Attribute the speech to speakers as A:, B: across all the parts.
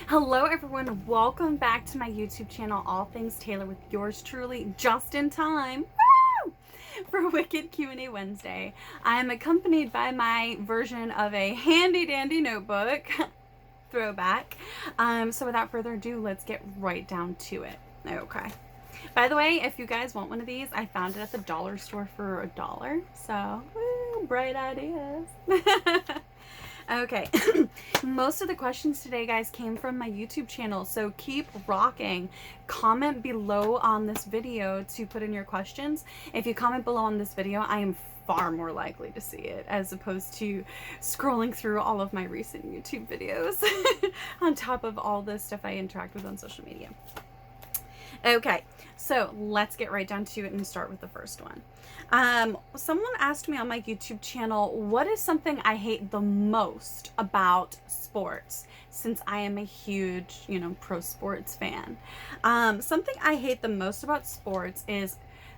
A: Hello everyone, welcome back to my YouTube channel, All Things Taylor, with yours truly, just in time for Wicked Q&A Wednesday. I am accompanied by my version of a handy dandy notebook, throwback. So without further ado, let's get right down to it. Okay. By the way, if you guys want one of these, I found it at the dollar store for $1. So, bright ideas. Okay, most of the questions today, guys, came from my YouTube channel, so keep rocking. Comment below on this video to put in your questions. If you comment below on this video, I am far more likely to see it as opposed to scrolling through all of my recent YouTube videos on top of all the stuff I interact with on social media. Okay, so let's get right down to it and start with the first one. Someone asked me on my YouTube channel, what is something I hate the most about sports? Since I am a huge, pro sports fan. Something I hate the most about sports is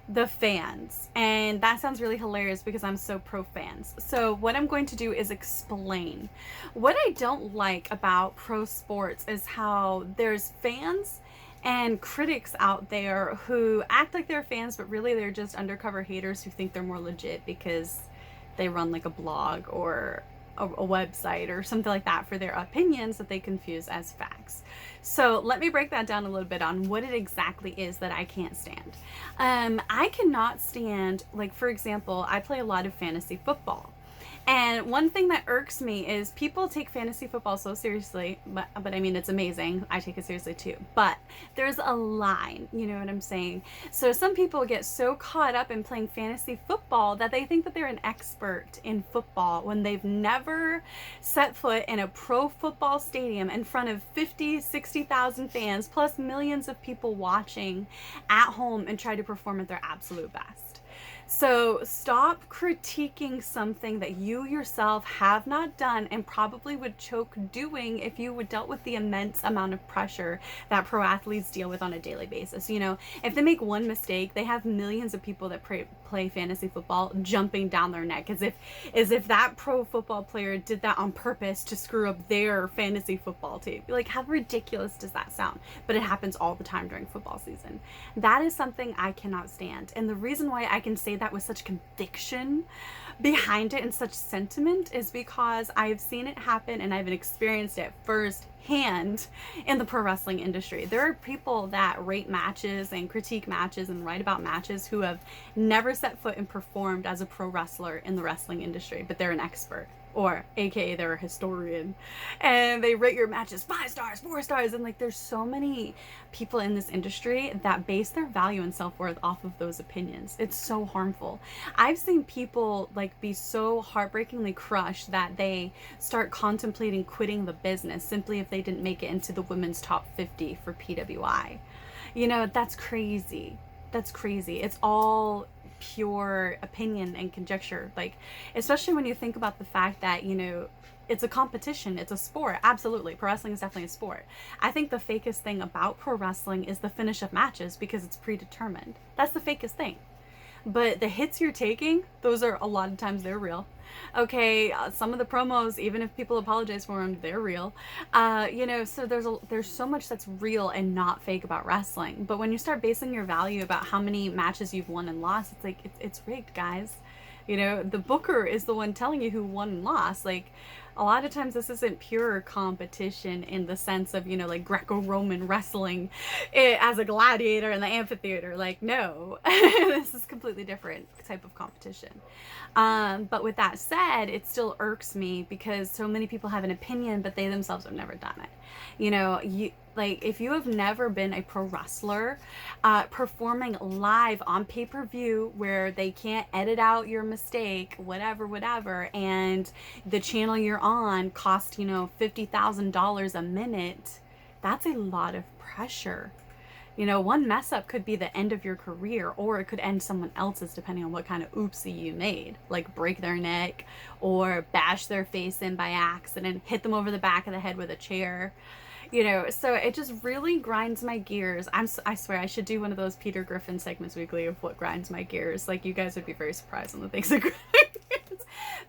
A: the fans. And that sounds really hilarious because I'm so pro fans. So what I'm going to do is explain. What I don't like about pro sports is how there's fans and critics out there who act like they're fans, but really they're just undercover haters who think they're more legit because they run like a blog or a website or something like that for their opinions that they confuse as facts. So let me break that down a little bit on what it exactly is that I can't stand. I cannot stand, like, for example, I play a lot of fantasy football. And one thing that irks me is people take fantasy football so seriously, but I mean, it's amazing. I take it seriously too. But there's a line, you know what I'm saying? So some people get so caught up in playing fantasy football that they think that they're an expert in football when they've never set foot in a pro football stadium in front of 50, 60,000 fans, plus millions of people watching at home and try to perform at their absolute best. So stop critiquing something that you yourself have not done and probably would choke doing if you would dealt with the immense amount of pressure that pro athletes deal with on a daily basis. If they make one mistake, they have millions of people that play fantasy football jumping down their neck as if that pro football player did that on purpose to screw up their fantasy football team. Like, how ridiculous does that sound? But it happens all the time during football season. That is something I cannot stand. And the reason why I can say that with such conviction behind it and such sentiment is because I've seen it happen and I've experienced it firsthand in the pro wrestling industry. There are people that rate matches and critique matches and write about matches who have never set foot and performed as a pro wrestler in the wrestling industry, but they're an expert. Or aka they're a historian, and they rate your matches 5 stars, 4 stars, and like, there's so many people in this industry that base their value and self-worth off of those opinions. It's so harmful. I've seen people like be so heartbreakingly crushed that they start contemplating quitting the business simply if they didn't make it into the women's top 50 for PWI. That's crazy. That's crazy. It's all pure opinion and conjecture, like, especially when you think about the fact that it's a competition, it's a sport. Absolutely, pro wrestling is definitely a sport. I think the fakest thing about pro wrestling is the finish of matches because it's predetermined. That's the fakest thing. But the hits you're taking, those are, a lot of times, they're real. Okay, some of the promos, even if people apologize for them, they're real. So there's so much that's real and not fake about wrestling. But when you start basing your value about how many matches you've won and lost, it's like, it's rigged, guys. The booker is the one telling you who won and lost. Like, a lot of times this isn't pure competition in the sense of, like Greco-Roman wrestling as a gladiator in the amphitheater. Like, no, this is completely different type of competition. But with that said, it still irks me because so many people have an opinion, but they themselves have never done it. If you have never been a pro wrestler, performing live on pay-per-view where they can't edit out your mistake, whatever, and the channel you're on cost, $50,000 a minute, that's a lot of pressure. One mess up could be the end of your career, or it could end someone else's, depending on what kind of oopsie you made, like break their neck or bash their face in by accident, hit them over the back of the head with a chair. So it just really grinds my gears. I swear I should do one of those Peter Griffin segments weekly of what grinds my gears. Like, you guys would be very surprised on the things that grind.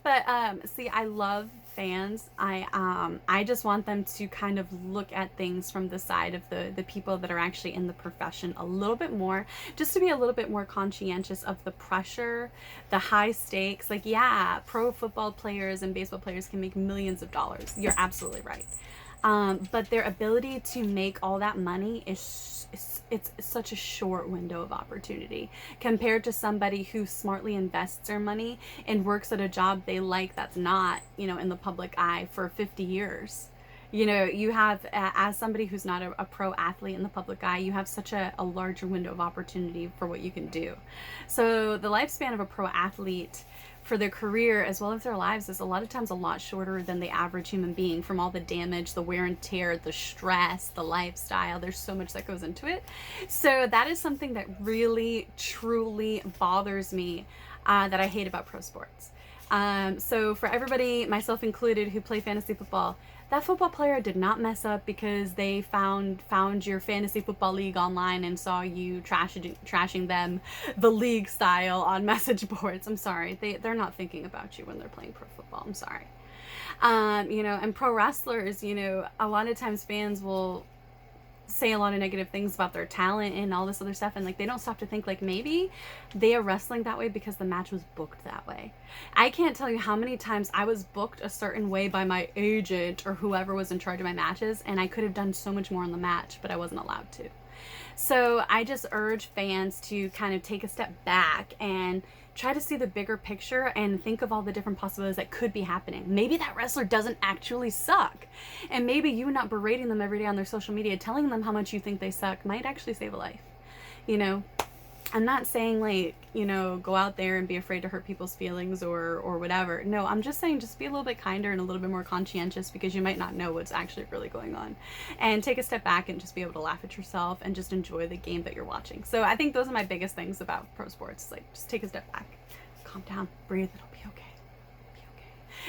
A: But see, I love fans, I just want them to kind of look at things from the side of the people that are actually in the profession a little bit more, just to be a little bit more conscientious of the pressure, the high stakes. Like, yeah, pro football players and baseball players can make millions of dollars. You're absolutely right. But their ability to make all that money it's such a short window of opportunity compared to somebody who smartly invests their money and works at a job they like that's not, in the public eye for 50 years. You have, as somebody who's not a pro athlete in the public eye, you have such a larger window of opportunity for what you can do. So the lifespan of a pro athlete for their career as well as their lives is a lot of times a lot shorter than the average human being, from all the damage, the wear and tear, the stress, the lifestyle. There's so much that goes into it. So that is something that really, truly bothers me, that I hate about pro sports. So for everybody, myself included, who play fantasy football, that football player did not mess up because they found your fantasy football league online and saw you trashing them the league style on message boards. I'm sorry. They're not thinking about you when they're playing pro football. I'm sorry. And pro wrestlers, a lot of times fans will say a lot of negative things about their talent and all this other stuff, and like they don't stop to think like maybe they are wrestling that way because the match was booked that way. I can't tell you how many times I was booked a certain way by my agent or whoever was in charge of my matches, and I could have done so much more in the match, but I wasn't allowed to. So I just urge fans to kind of take a step back and try to see the bigger picture and think of all the different possibilities that could be happening. Maybe that wrestler doesn't actually suck. And maybe you not berating them every day on their social media, telling them how much you think they suck, might actually save a life. I'm not saying like, go out there and be afraid to hurt people's feelings or whatever. No, I'm just saying just be a little bit kinder and a little bit more conscientious, because you might not know what's actually really going on. And take a step back and just be able to laugh at yourself and just enjoy the game that you're watching. So I think those are my biggest things about pro sports. Like, just take a step back, calm down, breathe, it'll be okay.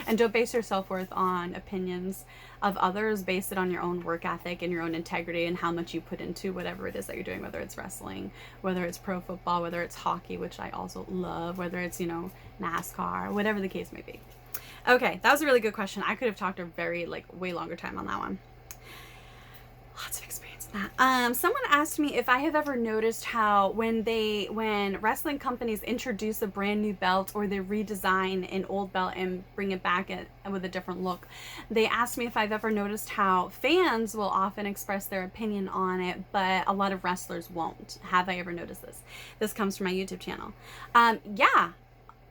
A: And don't base your self-worth on opinions of others. Base it on your own work ethic and your own integrity and how much you put into whatever it is that you're doing, whether it's wrestling, whether it's pro football, whether it's hockey, which I also love, whether it's, NASCAR, whatever the case may be. Okay, that was a really good question. I could have talked a way longer time on that one. Lots of experience in that. Someone asked me if I have ever noticed how when wrestling companies introduce a brand new belt or they redesign an old belt and bring it back with a different look, they asked me if I've ever noticed how fans will often express their opinion on it, but a lot of wrestlers won't. Have I ever noticed this? This comes from my YouTube channel. Yeah.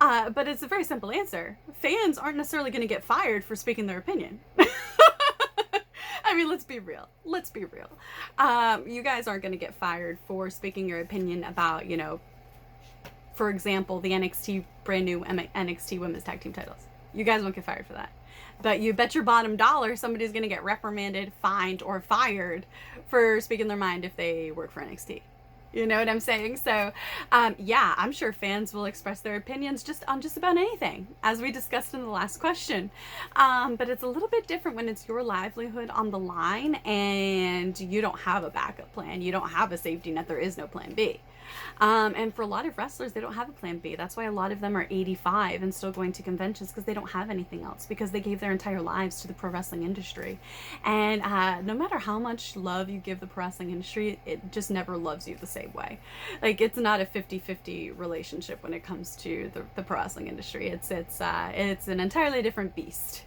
A: But it's a very simple answer. Fans aren't necessarily going to get fired for speaking their opinion. I mean, let's be real. You guys aren't going to get fired for speaking your opinion about, for example, the brand new NXT women's tag team titles. You guys won't get fired for that. But you bet your bottom dollar somebody's going to get reprimanded, fined, or fired for speaking their mind if they work for NXT. You know what I'm saying? So, yeah, I'm sure fans will express their opinions on just about anything, as we discussed in the last question. But it's a little bit different when it's your livelihood on the line and you don't have a backup plan. You don't have a safety net. There is no plan B. And for a lot of wrestlers, they don't have a plan B. That's why a lot of them are 85 and still going to conventions, because they don't have anything else, because they gave their entire lives to the pro wrestling industry. And no matter how much love you give the pro wrestling industry, it just never loves you the same way. Like, it's not a 50-50 relationship when it comes to the pro wrestling industry. It's an entirely different beast.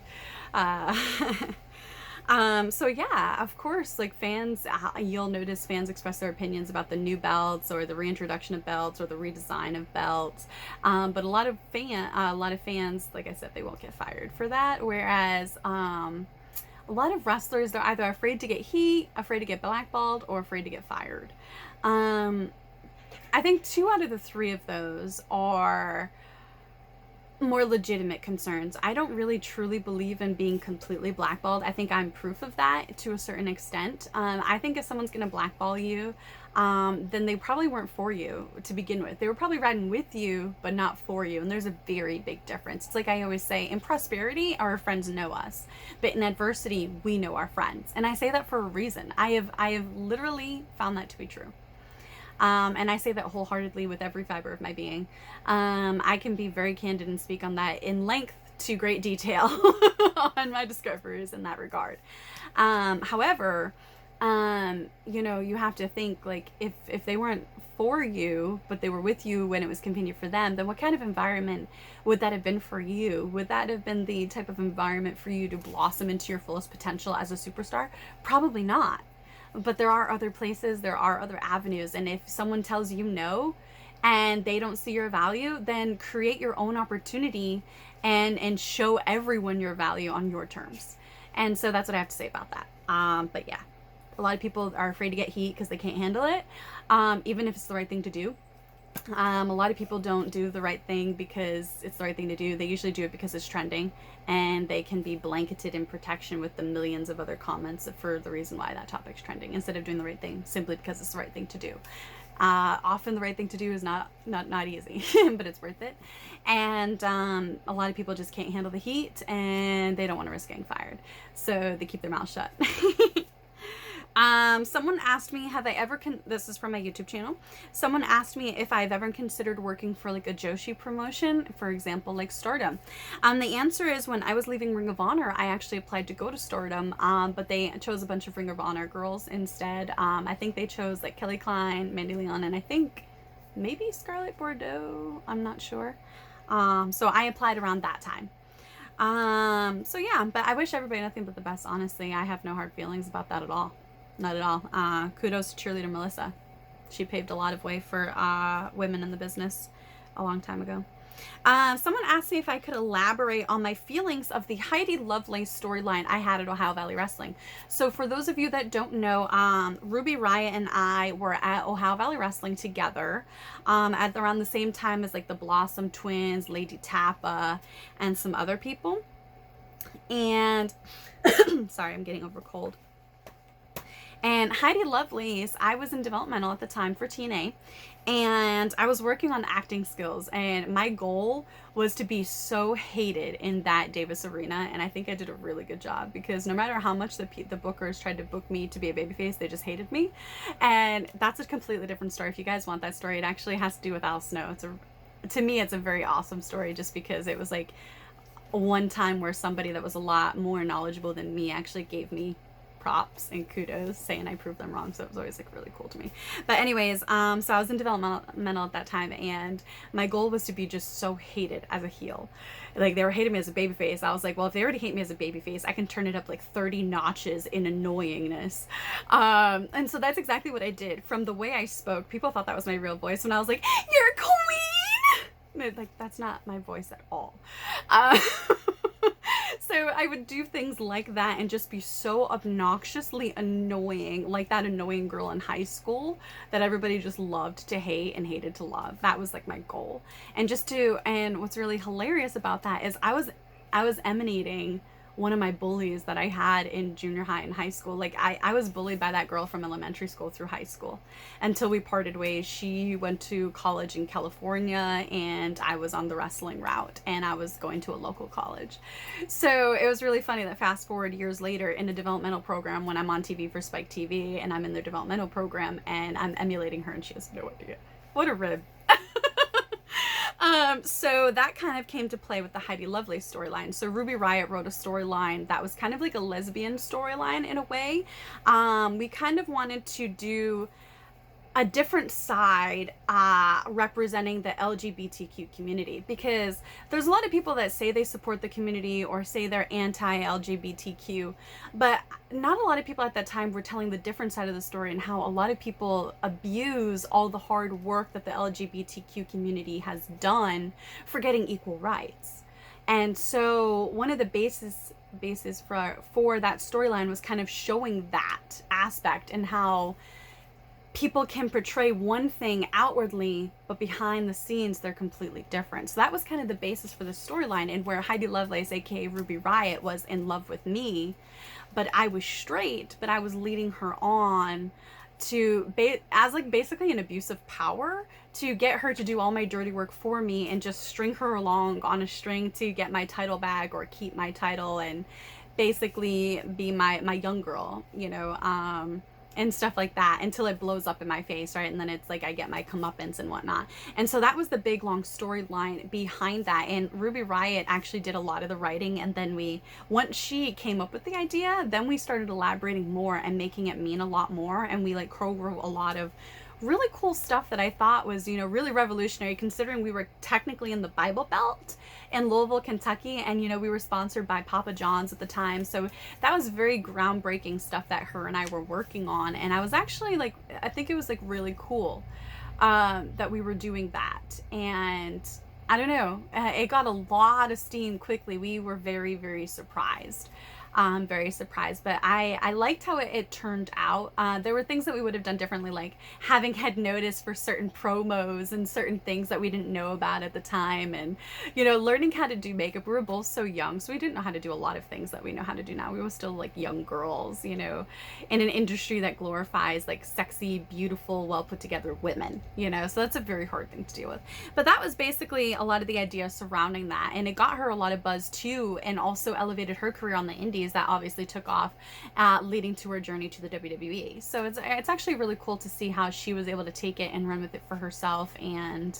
A: So yeah, of course, like fans, you'll notice fans express their opinions about the new belts or the reintroduction of belts or the redesign of belts. But a lot of fans, like I said, they won't get fired for that. Whereas, a lot of wrestlers, they're either afraid to get heat, afraid to get blackballed, or afraid to get fired. I think 2 out of the 3 of those are more legitimate concerns. I don't really truly believe in being completely blackballed. I think I'm proof of that to a certain extent. I think if someone's going to blackball you, then they probably weren't for you to begin with. They were probably riding with you, but not for you. And there's a very big difference. It's like I always say, in prosperity, our friends know us, but in adversity, we know our friends. And I say that for a reason. I have literally found that to be true. And I say that wholeheartedly with every fiber of my being. I can be very candid and speak on that in length to great detail on my discoveries in that regard. However, you know, you have to think, like, if they weren't for you, but they were with you when it was convenient for them, then what kind of environment would that have been for you? Would that have been the type of environment for you to blossom into your fullest potential as a superstar? Probably not. But there are other places, there are other avenues, and if someone tells you no and they don't see your value, then create your own opportunity and show everyone your value on your terms. And so that's what I have to say about that. But yeah, a lot of people are afraid to get heat because they can't handle it, even if it's the right thing to do. A lot of people don't do the right thing because it's the right thing to do. They usually do it because it's trending, and they can be blanketed in protection with the millions of other comments for the reason why that topic's trending, instead of doing the right thing simply because it's the right thing to do. Often the right thing to do is not easy, but it's worth it. And a lot of people just can't handle the heat, and they don't want to risk getting fired, so they keep their mouth shut. Someone asked me, have I ever, this is from my YouTube channel. Someone asked me if I've ever considered working for like a Joshi promotion, for example, like Stardom. The answer is, when I was leaving Ring of Honor, I actually applied to go to Stardom, but they chose a bunch of Ring of Honor girls instead. I think they chose like Kelly Klein, Mandy Leon, and I think maybe Scarlett Bordeaux. I'm not sure. So I applied around that time. So yeah, but I wish everybody nothing but the best, honestly. I have no hard feelings about that at all. Not at all. Kudos to cheerleader Melissa. She paved a lot of way for women in the business a long time ago. Someone asked me if I could elaborate on my feelings of the Heidi Lovelace storyline I had at Ohio Valley Wrestling. So for those of you that don't know, Ruby Riott and I were at Ohio Valley Wrestling together at around the same time as like the Blossom Twins, Lady Tappa, and some other people. And sorry, I'm getting over a cold. And Heidi Lovelace, I was in developmental at the time for TNA, and I was working on acting skills, and my goal was to be so hated in that Davis Arena, and I think I did a really good job, because no matter how much the bookers tried to book me to be a babyface, they just hated me. And that's a completely different story. If you guys want that story, it actually has to do with Al Snow. To me, it's a very awesome story, just because it was like one time where somebody that was a lot more knowledgeable than me actually gave me props and kudos, saying I proved them wrong. So it was always like really cool to me. But anyways, so I was in developmental at that time, and my goal was to be just so hated as a heel. Like, they were hating me as a babyface. I was like, well, if they already hate me as a babyface, I can turn it up like 30 notches in annoyingness. And so that's exactly what I did. From the way I spoke, people thought that was my real voice when I was like, "You're a queen!" Like, that's not my voice at all. So I would do things like that and just be so obnoxiously annoying, like that annoying girl in high school that everybody just loved to hate and hated to love. That was like my goal. And what's really hilarious about that is I was emanating one of my bullies that I had in junior high and high school. Like, I was bullied by that girl from elementary school through high school until we parted ways. She went to college in California, and I was on the wrestling route, and I was going to a local college. So it was really funny that fast forward years later in a developmental program, when I'm on TV for Spike TV and I'm in their developmental program and I'm emulating her, and she has no idea. What a rib. So that kind of came to play with the Heidi Lovelace storyline. So Ruby Riott wrote a storyline that was kind of like a lesbian storyline in a way. We kind of wanted to do a different side representing the LGBTQ community, because there's a lot of people that say they support the community or say they're anti-LGBTQ, but not a lot of people at that time were telling the different side of the story, and how a lot of people abuse all the hard work that the LGBTQ community has done for getting equal rights. And so one of the basis for that storyline was kind of showing that aspect, and how people can portray one thing outwardly, but behind the scenes, they're completely different. So that was kind of the basis for the storyline, and where Heidi Lovelace, aka Ruby Riott, was in love with me, but I was straight, but I was leading her on to, as like basically an abuse of power, to get her to do all my dirty work for me and just string her along on a string to get my title back or keep my title, and basically be my young girl, you know. and stuff like that until it blows up in my face, right? And then it's like I get my comeuppance and whatnot. And so that was the big long storyline behind that. And Ruby Riott actually did a lot of the writing, and then once she came up with the idea, then we started elaborating more and making it mean a lot more, and we like co-wrote a lot of really cool stuff that I thought was, you know, really revolutionary, considering we were technically in the Bible Belt in Louisville, Kentucky, and, you know, we were sponsored by Papa John's at the time. So that was very groundbreaking stuff that her and I were working on. And I was actually like, I think it was like really cool that we were doing that. And I don't know, it got a lot of steam quickly. We were very, very surprised. Very surprised, but I liked how it turned out. There were things that we would have done differently, like having head notice for certain promos and certain things that we didn't know about at the time, and, you know, learning how to do makeup. We were both so young, so we didn't know how to do a lot of things that we know how to do now. We were still like young girls, you know, in an industry that glorifies like sexy, beautiful, well put together women, you know, so that's a very hard thing to deal with. But that was basically a lot of the idea surrounding that, and it got her a lot of buzz too, and also elevated her career on the indies. That obviously took off, leading to her journey to the WWE. So it's actually really cool to see how she was able to take it and run with it for herself, and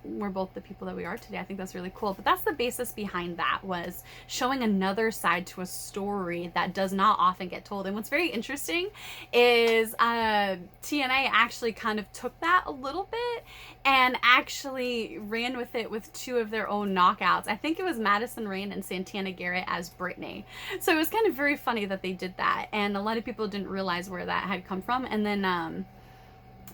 A: we're both the people that we are today. I think that's really cool. But that's the basis behind that, was showing another side to a story that does not often get told. And what's very interesting is TNA actually kind of took that a little bit and actually ran with it with two of their own knockouts. I think it was Madison Rayne and Santana Garrett as Brittany. So it was kind of very funny that they did that, and a lot of people didn't realize where that had come from. And then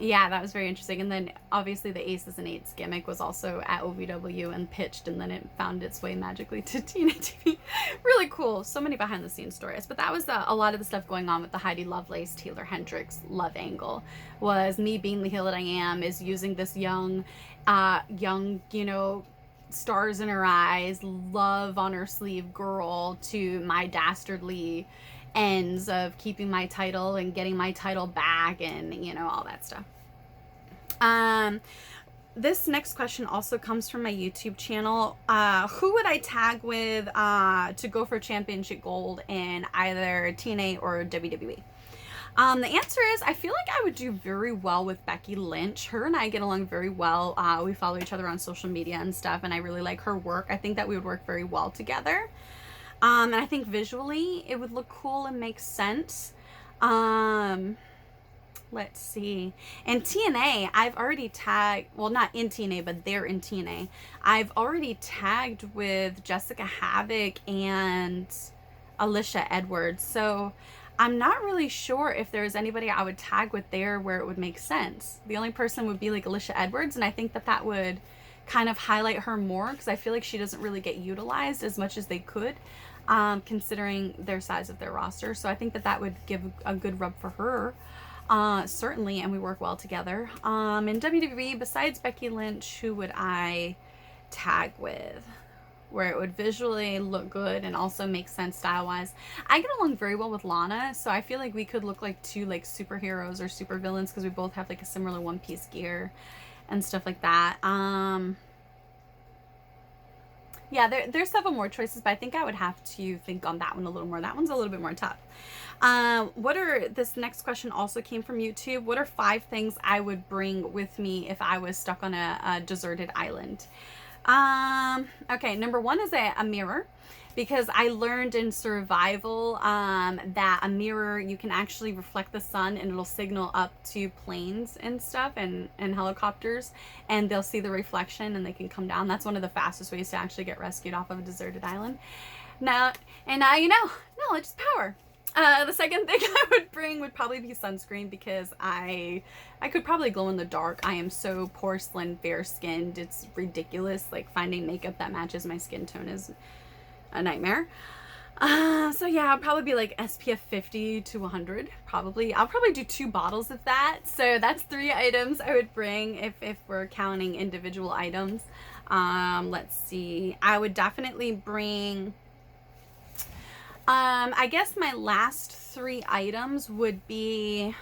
A: yeah, that was very interesting. And then obviously the Aces and Eights gimmick was also at OVW and pitched, and then it found its way magically to TNA TV. Really cool. So many behind the scenes stories. But that was a lot of the stuff going on with the Heidi Lovelace, Taeler Hendrix love angle. Was me being the heel that I am, is using this young, you know, stars in her eyes, love on her sleeve girl to my dastardly ends of keeping my title and getting my title back, and, you know, all that stuff. This next question also comes from my YouTube channel. Who would I tag with to go for championship gold in either TNA or WWE? The answer is, I feel like I would do very well with Becky Lynch. Her and I get along very well. We follow each other on social media and stuff, and I really like her work. I think that we would work very well together. And I think visually it would look cool and make sense. Let's see. In TNA, I've already tagged, well, not in TNA, but they're in TNA. I've already tagged with Jessica Havoc and Alicia Edwards. So I'm not really sure if there's anybody I would tag with there where it would make sense. The only person would be like Alicia Edwards, and I think that that would kind of highlight her more, because I feel like she doesn't really get utilized as much as they could, considering their size of their roster. So I think that that would give a good rub for her, certainly, and we work well together. In WWE, besides Becky Lynch, who would I tag with where it would visually look good and also make sense style-wise? I get along very well with Lana, so I feel like we could look like two like superheroes or supervillains, because we both have like a similar one-piece gear and stuff like that. Yeah, there's several more choices, but I think I would have to think on that one a little more. That one's a little bit more tough. This next question also came from YouTube. What are 5 things I would bring with me if I was stuck on a deserted island? Okay, number 1 is a mirror, because I learned in survival that a mirror, you can actually reflect the sun and it'll signal up to planes and stuff and helicopters, and they'll see the reflection and they can come down. That's one of the fastest ways to actually get rescued off of a deserted island. Now, you know, knowledge is power. The second thing I would bring would probably be sunscreen, because I could probably glow in the dark. I am so porcelain fair skinned. It's ridiculous. Like, finding makeup that matches my skin tone is a nightmare. So yeah, I'll probably be like SPF 50 to 100. Probably. I'll probably do 2 bottles of that. So that's 3 items I would bring if we're counting individual items. Let's see. I would definitely bring, I guess my last 3 items would be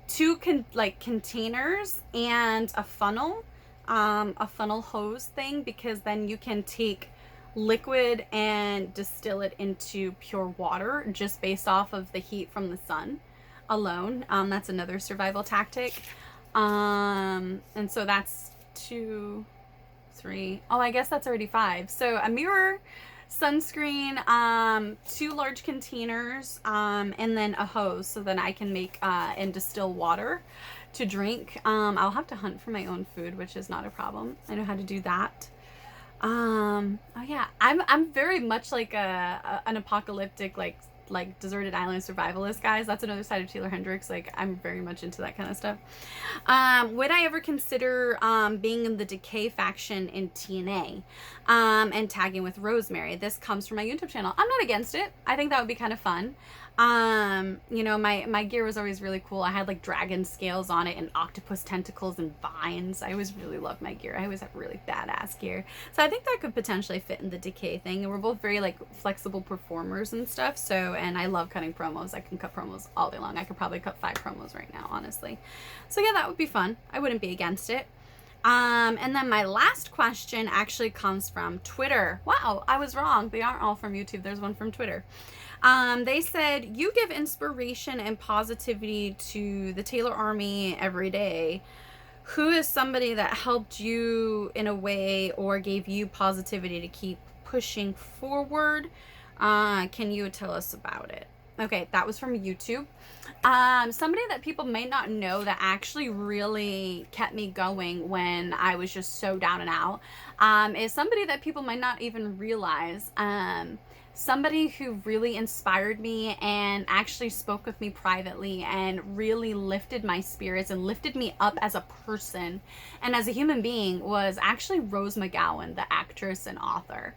A: 2 containers and a funnel hose thing, because then you can take liquid and distill it into pure water just based off of the heat from the sun. alone. That's another survival tactic. And so that's 2, 3. Oh, I guess that's already 5. So a mirror, sunscreen, 2 large containers, and then a hose so that I can make and distill water to drink. I'll have to hunt for my own food, which is not a problem. I know how to do that. Oh yeah, I'm very much like an apocalyptic like deserted island survivalist, guys. That's another side of Taeler Hendrix. Like, I'm very much into that kind of stuff. Would I ever consider being in the Decay faction in TNA and tagging with Rosemary? This comes from my YouTube channel. I'm not against it. I think that would be kind of fun. You know, my gear was always really cool. I had like dragon scales on it and octopus tentacles and vines. I always really loved my gear. I always have really badass gear. So I think that could potentially fit in the Decay thing. And we're both very like flexible performers and stuff. So, and I love cutting promos. I can cut promos all day long. I could probably cut 5 promos right now, honestly. So yeah, that would be fun. I wouldn't be against it. And then my last question actually comes from Twitter. Wow, I was wrong. They aren't all from YouTube. There's one from Twitter. They said, you give inspiration and positivity to the Taeler Army every day. Who is somebody that helped you in a way or gave you positivity to keep pushing forward? Can you tell us about it? Okay, that was from YouTube. Somebody that people may not know that actually really kept me going when I was just so down and out, is somebody that people might not even realize. Somebody who really inspired me and actually spoke with me privately and really lifted my spirits and lifted me up as a person and as a human being was actually Rose Mcgowan, the actress and author.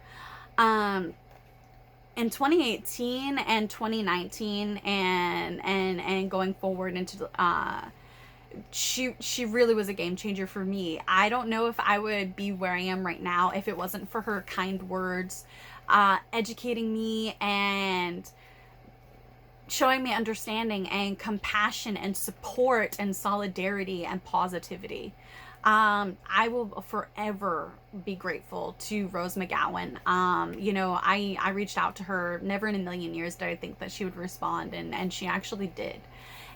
A: In 2018 and 2019 and going forward into she really was a game changer for me. I don't know if I would be where I am right now if it wasn't for her kind words, educating me and showing me understanding and compassion and support and solidarity and positivity. I will forever be grateful to Rose Mcgowan. You know, I reached out to her. Never in a million years did I think that she would respond, and she actually did.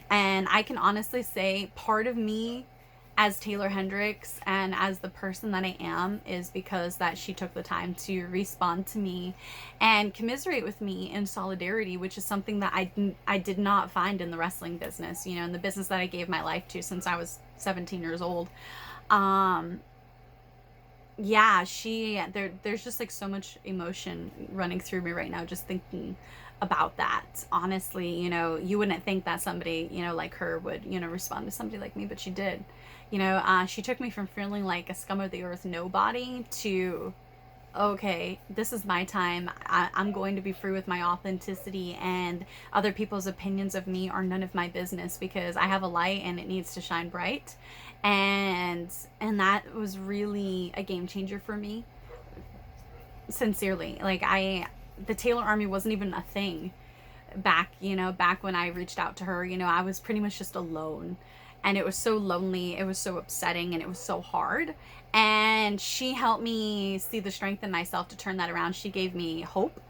A: And I can honestly say part of me as Taeler Hendrix and as the person that I am is because that she took the time to respond to me and commiserate with me in solidarity, which is something that I did not find in the wrestling business, you know, in the business that I gave my life to since I was 17 years old. Yeah, there's just like so much emotion running through me right now just thinking about that. Honestly, you know, you wouldn't think that somebody, you know, like her would, you know, respond to somebody like me, but she did. You know, she took me from feeling like a scum of the earth nobody to, okay, this is my time. I'm going to be free with my authenticity, and other people's opinions of me are none of my business because I have a light and it needs to shine bright. And that was really a game changer for me. Sincerely, like the Taeler Army wasn't even a thing back when I reached out to her. You know, I was pretty much just alone, and it was so lonely, it was so upsetting, and it was so hard. And she helped me see the strength in myself to turn that around. She gave me hope.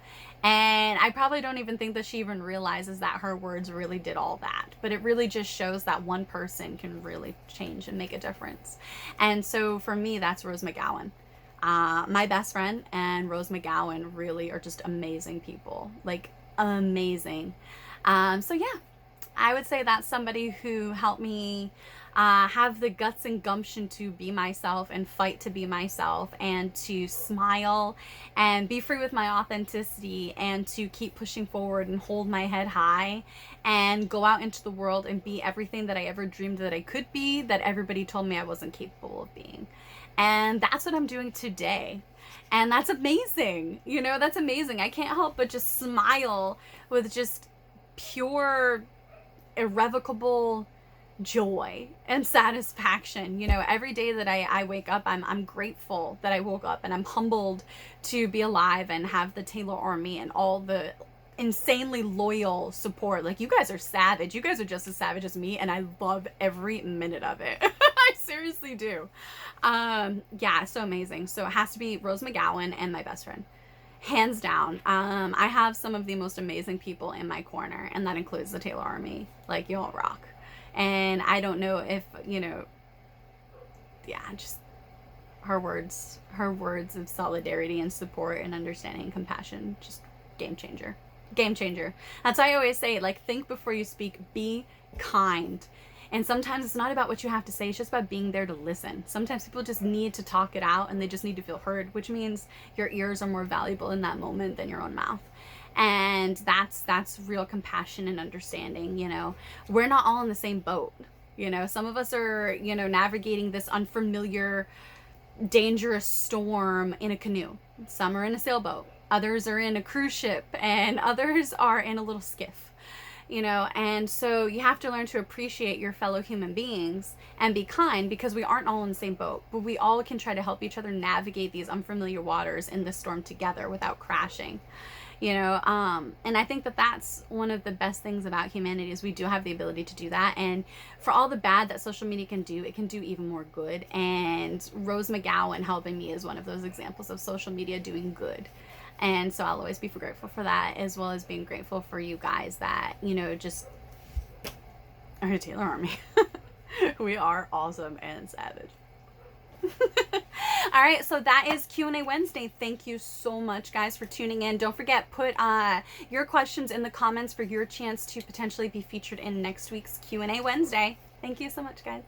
A: And I probably don't even think that she even realizes that her words really did all that. But it really just shows that one person can really change and make a difference. And so for me, that's Rose Mcgowan. My best friend and Rose Mcgowan really are just amazing people. Like, amazing. So yeah, I would say that's somebody who helped me have the guts and gumption to be myself and fight to be myself and to smile and be free with my authenticity and to keep pushing forward and hold my head high and go out into the world and be everything that I ever dreamed that I could be, that everybody told me I wasn't capable of being. And that's what I'm doing today. And that's amazing. You know, that's amazing. I can't help but just smile with just pure, irrevocable joy and satisfaction. You know, every day that I wake up, I'm grateful that I woke up, and I'm humbled to be alive and have the Taeler Army and all the insanely loyal support. Like, you guys are savage. You guys are just as savage as me, and I love every minute of it. I seriously do. Yeah, so amazing. So it has to be Rose Mcgowan and my best friend. Hands down. I have some of the most amazing people in my corner, and that includes the Taeler Army. Like, y'all rock. And I don't know if, you know, yeah, just her words of solidarity and support and understanding and compassion, just game changer. Game changer. That's why I always say, like, think before you speak, be kind. And sometimes it's not about what you have to say, it's just about being there to listen. Sometimes people just need to talk it out and they just need to feel heard, which means your ears are more valuable in that moment than your own mouth. And that's real compassion and understanding, you know. We're not all in the same boat. You know, some of us are, you know, navigating this unfamiliar, dangerous storm in a canoe. Some are in a sailboat. Others are in a cruise ship, and others are in a little skiff. You know, and so you have to learn to appreciate your fellow human beings and be kind, because we aren't all in the same boat, but we all can try to help each other navigate these unfamiliar waters in this storm together without crashing. You know, and I think that that's one of the best things about humanity, is we do have the ability to do that. And for all the bad that social media can do, it can do even more good. And Rose Mcgowan helping me is one of those examples of social media doing good. And so I'll always be grateful for that, as well as being grateful for you guys that, you know, just are a Taeler Army. We are awesome and savage. All right, so that is Q&A Wednesday. Thank you so much, guys, for tuning in. Don't forget, put your questions in the comments for your chance to potentially be featured in next week's Q&A Wednesday. Thank you so much, guys.